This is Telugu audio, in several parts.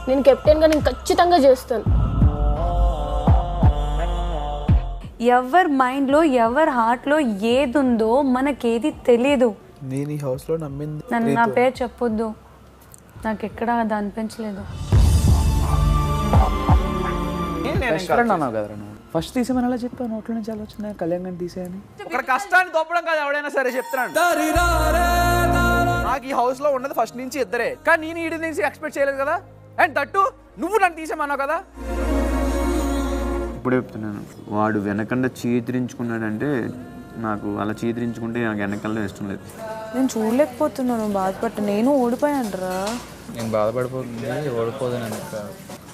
నేను కెప్టెన్గా నేను ఖచ్చితంగా చేస్తాను. ఎవరి మైండ్లో ఎవరి హార్ట్లో ఏది ఉందో మనకేది తెలియదు. నేను ఈ హౌస్లో నమ్మింది నన్ను నా పేరు చెప్పొద్దు, నాకు ఎక్కడ అది అనిపించలేదు. ఫస్ట్ తీసేమని అలా చెప్పాను, నోట్ల నుంచి అలా వచ్చింది కళ్యాణ్ గారిని తీసేయని. ఒక కష్టాన్ని దొప్పడం కాదు ఎవడైనా సరే చెప్తున్నాను. నాకు ఈ హౌస్ లో ఉన్నది ఫస్ట్ నుంచి ఇద్దరే, కానీ నేను ఈడి నుంచి ఎక్స్పెక్ట్ చేయలేదు కదా. అండ్ దట్టు నువ్వు నన్ను తీసేమన్నావు కదా. ఇప్పుడే చెప్తున్నాను, వాడు వెనకండా చీదరించుకున్నాడంటే నాకు అలా చీదరించుకుంటే నాకు వెనకాల ఇష్టం లేదు. నేను చూడలేకపోతున్నాను బాధపడ్డా. నేను ఓడిపోయానురా. నేను బాధపడిపోతుంది ఓడిపోదాను,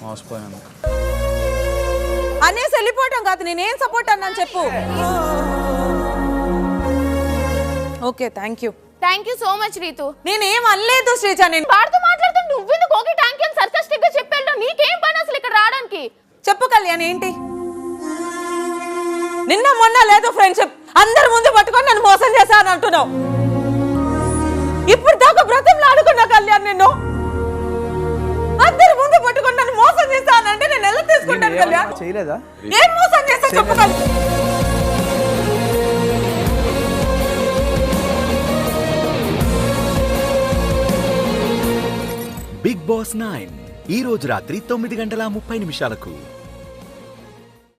మోసపోయాను అనేసి వెళ్ళిపోవటం కాదు. నేనేం సపోర్ట్ అన్నాను చెప్పు. Okay thank you so much Ritu. నేనేం అనలేదు శ్రీజ. నేను వాడితో మాట్లాడుతూ నువ్వెందుకు ఓకే థ్యాంక్ యూ అని సర్కస్టిక్ గా చెప్పాడు. నీకేం పని అసలు ఇక్కడ రావడానికి? చెప్పు కళ్యాణ్ ఏంటి? నిన్న మొన్న లేదు ఫ్రెండ్షిప్, అందరి ముందు పట్టుకొని నన్ను మోసం చేశాను అంటున్నావు. ఇప్పుడు దాకా బ్రతంలో ఆడుకున్నా కళ్యాణ్, నిన్ను అందరి ముందు పట్టుకొని నన్ను మోసం చేశానంటే నేను ఎలా తీసుకుంటాను కళ్యాణ్? చేయలేదా? ఏం మోసం చేస్తా చెప్పు కళ్యాణ్. బిగ్ బాస్ 9 ఈ రోజు రాత్రి 9:30 నిమిషాలకు.